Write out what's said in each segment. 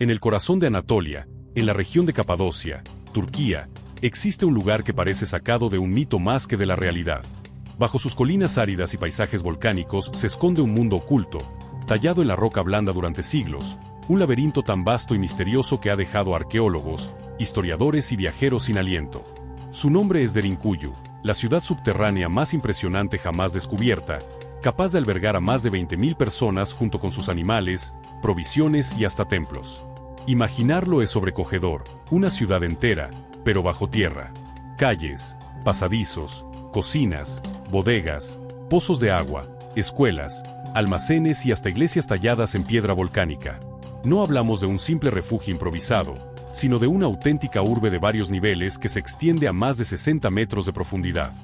En el corazón de Anatolia, en la región de Capadocia, Turquía, existe un lugar que parece sacado de un mito más que de la realidad. Bajo sus colinas áridas y paisajes volcánicos se esconde un mundo oculto, tallado en la roca blanda durante siglos, un laberinto tan vasto y misterioso que ha dejado a arqueólogos, historiadores y viajeros sin aliento. Su nombre es Derinkuyu, la ciudad subterránea más impresionante jamás descubierta, capaz de albergar a más de 20.000 personas junto con sus animales, provisiones y hasta templos. Imaginarlo es sobrecogedor, una ciudad entera, pero bajo tierra. Calles, pasadizos, cocinas, bodegas, pozos de agua, escuelas, almacenes y hasta iglesias talladas en piedra volcánica. No hablamos de un simple refugio improvisado, sino de una auténtica urbe de varios niveles que se extiende a más de 60 metros de profundidad.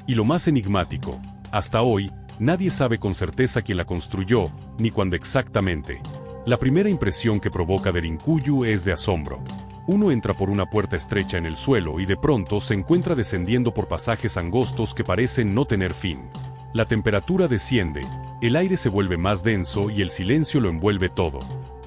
Y lo más enigmático, hasta hoy, nadie sabe con certeza quién la construyó, ni cuándo exactamente. La primera impresión que provoca Derinkuyu es de asombro. Uno entra por una puerta estrecha en el suelo y de pronto se encuentra descendiendo por pasajes angostos que parecen no tener fin. La temperatura desciende, el aire se vuelve más denso y el silencio lo envuelve todo.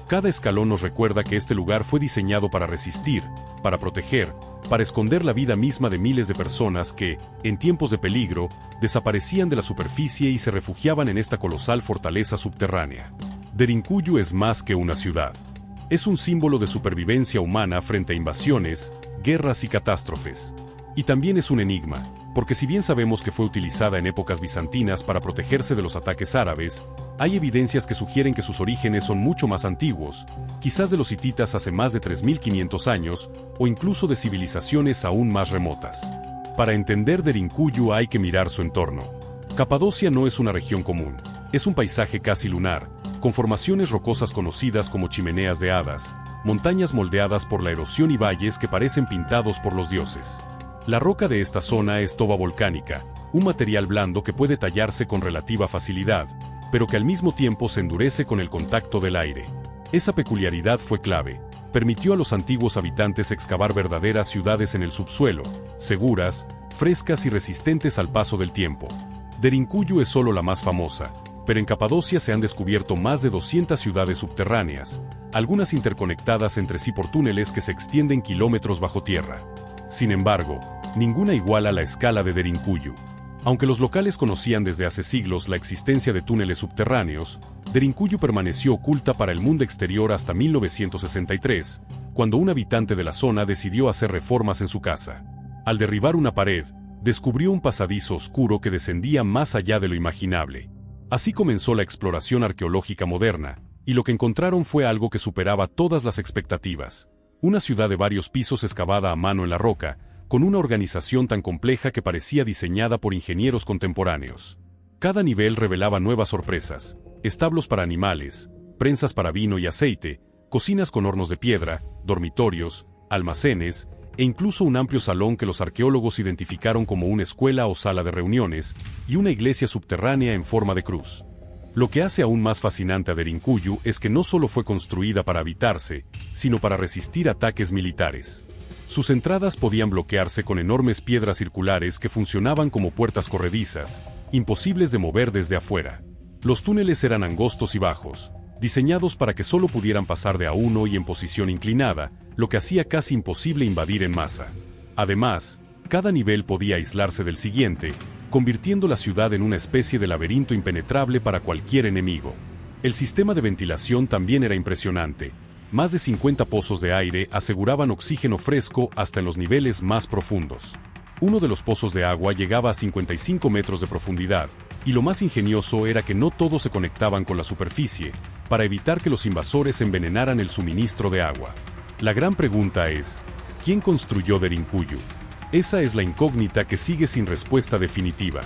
Cada escalón nos recuerda que este lugar fue diseñado para resistir, para proteger, para esconder la vida misma de miles de personas que, en tiempos de peligro, desaparecían de la superficie y se refugiaban en esta colosal fortaleza subterránea. Derinkuyu es más que una ciudad. Es un símbolo de supervivencia humana frente a invasiones, guerras y catástrofes. Y también es un enigma, porque si bien sabemos que fue utilizada en épocas bizantinas para protegerse de los ataques árabes, hay evidencias que sugieren que sus orígenes son mucho más antiguos, quizás de los hititas hace más de 3.500 años, o incluso de civilizaciones aún más remotas. Para entender Derinkuyu hay que mirar su entorno. Capadocia no es una región común, es un paisaje casi lunar, con formaciones rocosas conocidas como chimeneas de hadas, montañas moldeadas por la erosión y valles que parecen pintados por los dioses. La roca de esta zona es toba volcánica, un material blando que puede tallarse con relativa facilidad, pero que al mismo tiempo se endurece con el contacto del aire. Esa peculiaridad fue clave, permitió a los antiguos habitantes excavar verdaderas ciudades en el subsuelo, seguras, frescas y resistentes al paso del tiempo. Derinkuyu es solo la más famosa, pero en Capadocia se han descubierto más de 200 ciudades subterráneas, algunas interconectadas entre sí por túneles que se extienden kilómetros bajo tierra. Sin embargo, ninguna iguala la escala de Derinkuyu. Aunque los locales conocían desde hace siglos la existencia de túneles subterráneos, Derinkuyu permaneció oculta para el mundo exterior hasta 1963, cuando un habitante de la zona decidió hacer reformas en su casa. Al derribar una pared, descubrió un pasadizo oscuro que descendía más allá de lo imaginable. Así comenzó la exploración arqueológica moderna, y lo que encontraron fue algo que superaba todas las expectativas. Una ciudad de varios pisos excavada a mano en la roca, con una organización tan compleja que parecía diseñada por ingenieros contemporáneos. Cada nivel revelaba nuevas sorpresas: establos para animales, prensas para vino y aceite, cocinas con hornos de piedra, dormitorios, almacenes, e incluso un amplio salón que los arqueólogos identificaron como una escuela o sala de reuniones, y una iglesia subterránea en forma de cruz. Lo que hace aún más fascinante a Derinkuyu es que no solo fue construida para habitarse, sino para resistir ataques militares. Sus entradas podían bloquearse con enormes piedras circulares que funcionaban como puertas corredizas, imposibles de mover desde afuera. Los túneles eran angostos y bajos, diseñados para que solo pudieran pasar de a uno y en posición inclinada, lo que hacía casi imposible invadir en masa. Además, cada nivel podía aislarse del siguiente, convirtiendo la ciudad en una especie de laberinto impenetrable para cualquier enemigo. El sistema de ventilación también era impresionante. Más de 50 pozos de aire aseguraban oxígeno fresco hasta en los niveles más profundos. Uno de los pozos de agua llegaba a 55 metros de profundidad, y lo más ingenioso era que no todos se conectaban con la superficie, para evitar que los invasores envenenaran el suministro de agua. La gran pregunta es, ¿quién construyó Derinkuyu? Esa es la incógnita que sigue sin respuesta definitiva.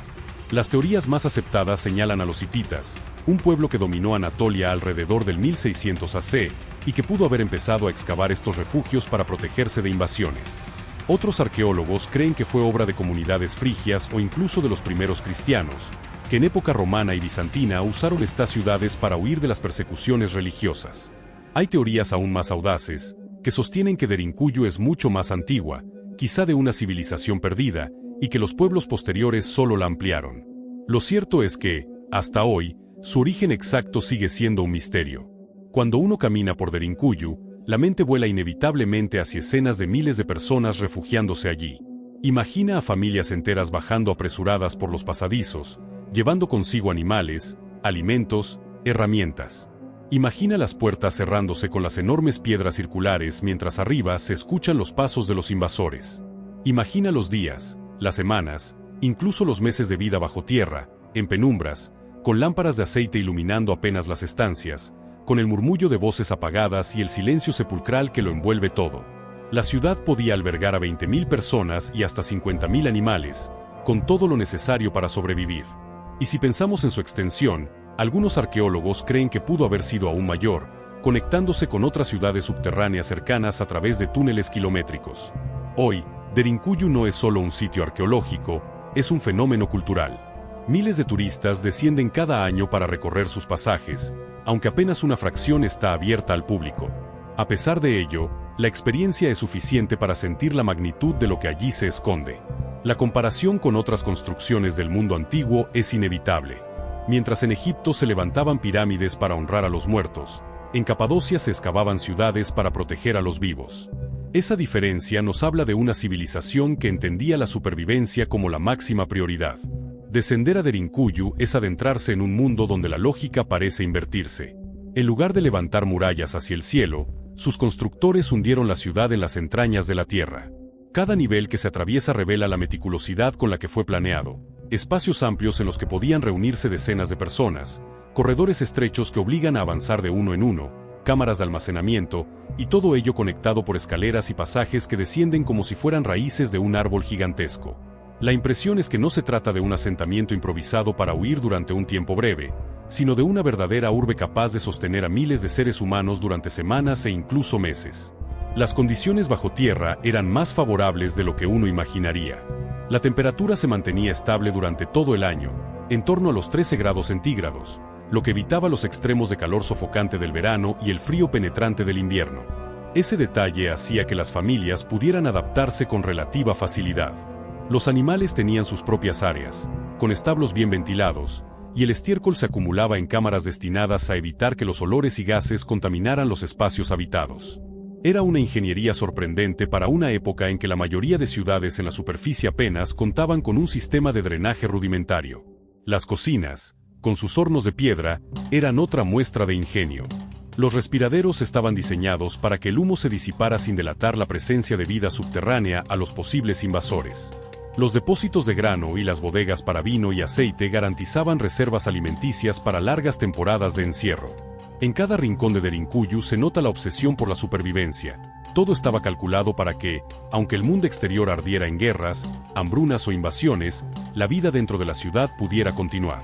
Las teorías más aceptadas señalan a los hititas, un pueblo que dominó Anatolia alrededor del 1600 AC, y que pudo haber empezado a excavar estos refugios para protegerse de invasiones. Otros arqueólogos creen que fue obra de comunidades frigias o incluso de los primeros cristianos, que en época romana y bizantina usaron estas ciudades para huir de las persecuciones religiosas. Hay teorías aún más audaces, que sostienen que Derinkuyu es mucho más antigua, quizá de una civilización perdida, y que los pueblos posteriores solo la ampliaron. Lo cierto es que, hasta hoy, su origen exacto sigue siendo un misterio. Cuando uno camina por Derinkuyu, la mente vuela inevitablemente hacia escenas de miles de personas refugiándose allí. Imagina a familias enteras bajando apresuradas por los pasadizos, llevando consigo animales, alimentos, herramientas. Imagina las puertas cerrándose con las enormes piedras circulares mientras arriba se escuchan los pasos de los invasores. Imagina los días, las semanas, incluso los meses de vida bajo tierra, en penumbras, con lámparas de aceite iluminando apenas las estancias, con el murmullo de voces apagadas y el silencio sepulcral que lo envuelve todo. La ciudad podía albergar a 20.000 personas y hasta 50.000 animales, con todo lo necesario para sobrevivir. Y si pensamos en su extensión, algunos arqueólogos creen que pudo haber sido aún mayor, conectándose con otras ciudades subterráneas cercanas a través de túneles kilométricos. Hoy, Derinkuyu no es solo un sitio arqueológico, es un fenómeno cultural. Miles de turistas descienden cada año para recorrer sus pasajes, aunque apenas una fracción está abierta al público. A pesar de ello, la experiencia es suficiente para sentir la magnitud de lo que allí se esconde. La comparación con otras construcciones del mundo antiguo es inevitable. Mientras en Egipto se levantaban pirámides para honrar a los muertos, en Capadocia se excavaban ciudades para proteger a los vivos. Esa diferencia nos habla de una civilización que entendía la supervivencia como la máxima prioridad. Descender a Derinkuyu es adentrarse en un mundo donde la lógica parece invertirse. En lugar de levantar murallas hacia el cielo, sus constructores hundieron la ciudad en las entrañas de la tierra. Cada nivel que se atraviesa revela la meticulosidad con la que fue planeado. Espacios amplios en los que podían reunirse decenas de personas, corredores estrechos que obligan a avanzar de uno en uno, cámaras de almacenamiento, y todo ello conectado por escaleras y pasajes que descienden como si fueran raíces de un árbol gigantesco. La impresión es que no se trata de un asentamiento improvisado para huir durante un tiempo breve, sino de una verdadera urbe capaz de sostener a miles de seres humanos durante semanas e incluso meses. Las condiciones bajo tierra eran más favorables de lo que uno imaginaría. La temperatura se mantenía estable durante todo el año, en torno a los 13 grados centígrados, lo que evitaba los extremos de calor sofocante del verano y el frío penetrante del invierno. Ese detalle hacía que las familias pudieran adaptarse con relativa facilidad. Los animales tenían sus propias áreas, con establos bien ventilados, y el estiércol se acumulaba en cámaras destinadas a evitar que los olores y gases contaminaran los espacios habitados. Era una ingeniería sorprendente para una época en que la mayoría de ciudades en la superficie apenas contaban con un sistema de drenaje rudimentario. Las cocinas, con sus hornos de piedra, eran otra muestra de ingenio. Los respiraderos estaban diseñados para que el humo se disipara sin delatar la presencia de vida subterránea a los posibles invasores. Los depósitos de grano y las bodegas para vino y aceite garantizaban reservas alimenticias para largas temporadas de encierro. En cada rincón de Derinkuyu se nota la obsesión por la supervivencia. Todo estaba calculado para que, aunque el mundo exterior ardiera en guerras, hambrunas o invasiones, la vida dentro de la ciudad pudiera continuar.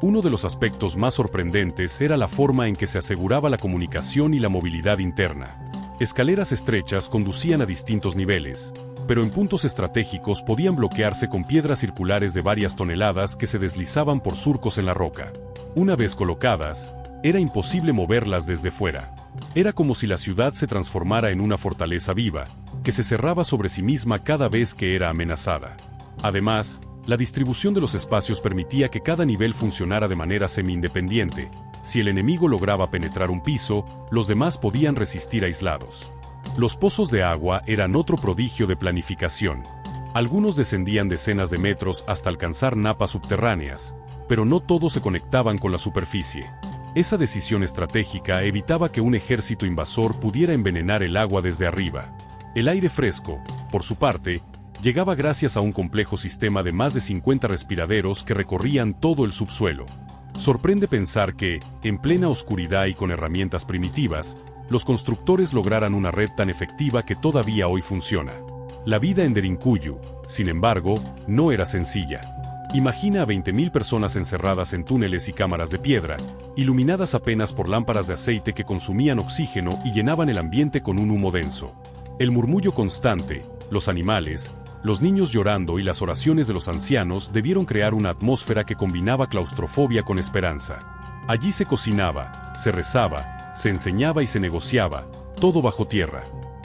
Uno de los aspectos más sorprendentes era la forma en que se aseguraba la comunicación y la movilidad interna. Escaleras estrechas conducían a distintos niveles, pero en puntos estratégicos podían bloquearse con piedras circulares de varias toneladas que se deslizaban por surcos en la roca. Una vez colocadas, era imposible moverlas desde fuera. Era como si la ciudad se transformara en una fortaleza viva, que se cerraba sobre sí misma cada vez que era amenazada. Además, la distribución de los espacios permitía que cada nivel funcionara de manera semi-independiente. Si el enemigo lograba penetrar un piso, los demás podían resistir aislados. Los pozos de agua eran otro prodigio de planificación. Algunos descendían decenas de metros hasta alcanzar napas subterráneas, pero no todos se conectaban con la superficie. Esa decisión estratégica evitaba que un ejército invasor pudiera envenenar el agua desde arriba. El aire fresco, por su parte, llegaba gracias a un complejo sistema de más de 50 respiraderos que recorrían todo el subsuelo. Sorprende pensar que, en plena oscuridad y con herramientas primitivas, los constructores lograran una red tan efectiva que todavía hoy funciona. La vida en Derinkuyu, sin embargo, no era sencilla. Imagina a 20.000 personas encerradas en túneles y cámaras de piedra, iluminadas apenas por lámparas de aceite que consumían oxígeno y llenaban el ambiente con un humo denso. El murmullo constante, los animales, los niños llorando y las oraciones de los ancianos debieron crear una atmósfera que combinaba claustrofobia con esperanza. Allí se cocinaba, se rezaba, se enseñaba y se negociaba, todo bajo tierra.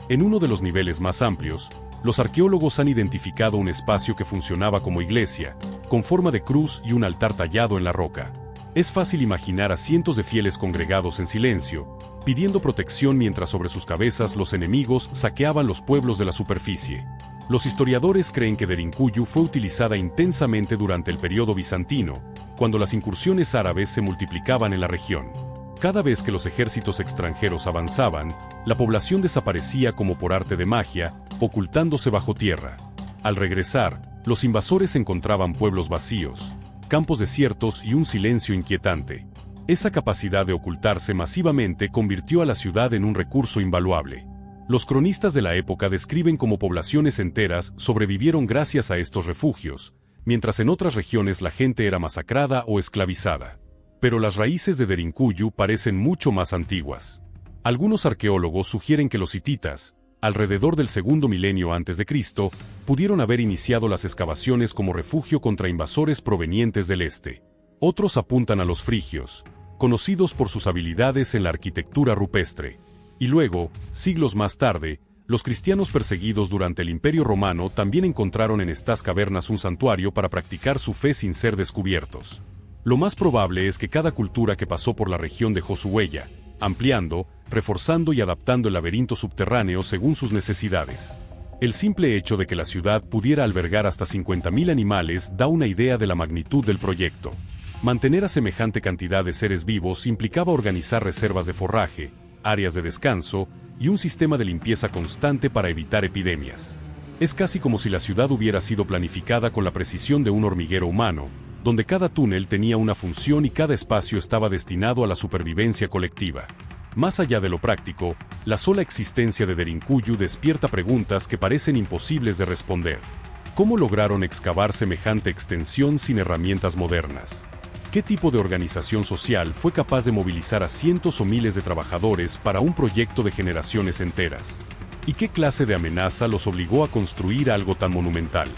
En uno de los niveles más amplios, los arqueólogos han identificado un espacio que funcionaba como iglesia, con forma de cruz y un altar tallado en la roca. Es fácil imaginar a cientos de fieles congregados en silencio, pidiendo protección mientras sobre sus cabezas los enemigos saqueaban los pueblos de la superficie. Los historiadores creen que Derinkuyu fue utilizada intensamente durante el periodo bizantino, cuando las incursiones árabes se multiplicaban en la región. Cada vez que los ejércitos extranjeros avanzaban, la población desaparecía como por arte de magia, ocultándose bajo tierra. Al regresar, los invasores encontraban pueblos vacíos, campos desiertos y un silencio inquietante. Esa capacidad de ocultarse masivamente convirtió a la ciudad en un recurso invaluable. Los cronistas de la época describen cómo poblaciones enteras sobrevivieron gracias a estos refugios, mientras en otras regiones la gente era masacrada o esclavizada. Pero las raíces de Derinkuyu parecen mucho más antiguas. Algunos arqueólogos sugieren que los hititas, alrededor del segundo milenio antes de Cristo, pudieron haber iniciado las excavaciones como refugio contra invasores provenientes del este. Otros apuntan a los frigios, conocidos por sus habilidades en la arquitectura rupestre. Y luego, siglos más tarde, los cristianos perseguidos durante el Imperio Romano también encontraron en estas cavernas un santuario para practicar su fe sin ser descubiertos. Lo más probable es que cada cultura que pasó por la región dejó su huella, ampliando, reforzando y adaptando el laberinto subterráneo según sus necesidades. El simple hecho de que la ciudad pudiera albergar hasta 50.000 animales da una idea de la magnitud del proyecto. Mantener a semejante cantidad de seres vivos implicaba organizar reservas de forraje, áreas de descanso y un sistema de limpieza constante para evitar epidemias. Es casi como si la ciudad hubiera sido planificada con la precisión de un hormiguero humano, donde cada túnel tenía una función y cada espacio estaba destinado a la supervivencia colectiva. Más allá de lo práctico, la sola existencia de Derinkuyu despierta preguntas que parecen imposibles de responder. ¿Cómo lograron excavar semejante extensión sin herramientas modernas? ¿Qué tipo de organización social fue capaz de movilizar a cientos o miles de trabajadores para un proyecto de generaciones enteras? ¿Y qué clase de amenaza los obligó a construir algo tan monumental?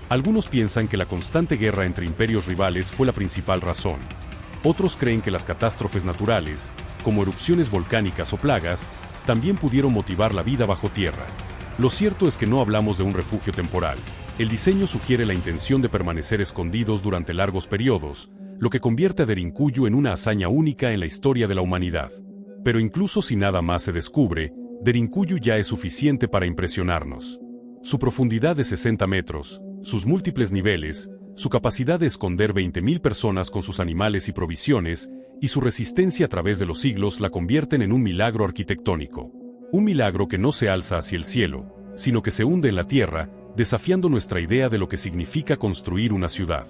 Algunos piensan que la constante guerra entre imperios rivales fue la principal razón. Otros creen que las catástrofes naturales, como erupciones volcánicas o plagas, también pudieron motivar la vida bajo tierra. Lo cierto es que no hablamos de un refugio temporal. El diseño sugiere la intención de permanecer escondidos durante largos periodos, lo que convierte a Derinkuyu en una hazaña única en la historia de la humanidad. Pero incluso si nada más se descubre, Derinkuyu ya es suficiente para impresionarnos. Su profundidad de 60 metros, sus múltiples niveles, su capacidad de esconder 20.000 personas con sus animales y provisiones, y su resistencia a través de los siglos la convierten en un milagro arquitectónico. Un milagro que no se alza hacia el cielo, sino que se hunde en la tierra, desafiando nuestra idea de lo que significa construir una ciudad.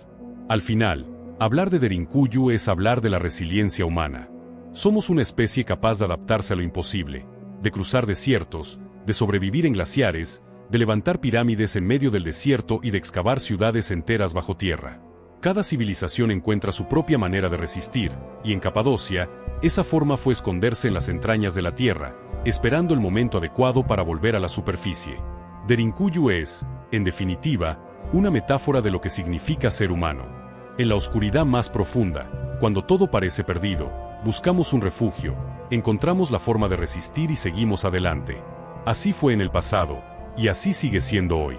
Al final, hablar de Derinkuyu es hablar de la resiliencia humana. Somos una especie capaz de adaptarse a lo imposible, de cruzar desiertos, de sobrevivir en glaciares, de levantar pirámides en medio del desierto y de excavar ciudades enteras bajo tierra. Cada civilización encuentra su propia manera de resistir, y en Capadocia, esa forma fue esconderse en las entrañas de la tierra, esperando el momento adecuado para volver a la superficie. Derinkuyu es, en definitiva, una metáfora de lo que significa ser humano. En la oscuridad más profunda, cuando todo parece perdido, buscamos un refugio, encontramos la forma de resistir y seguimos adelante. Así fue en el pasado, y así sigue siendo hoy.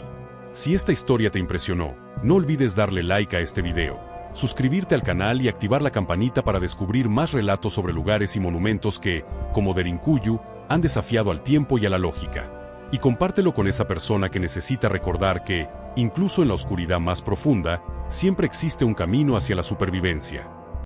Si esta historia te impresionó, no olvides darle like a este video, suscribirte al canal y activar la campanita para descubrir más relatos sobre lugares y monumentos que, como Derinkuyu, han desafiado al tiempo y a la lógica. Y compártelo con esa persona que necesita recordar que, incluso en la oscuridad más profunda, siempre existe un camino hacia la supervivencia.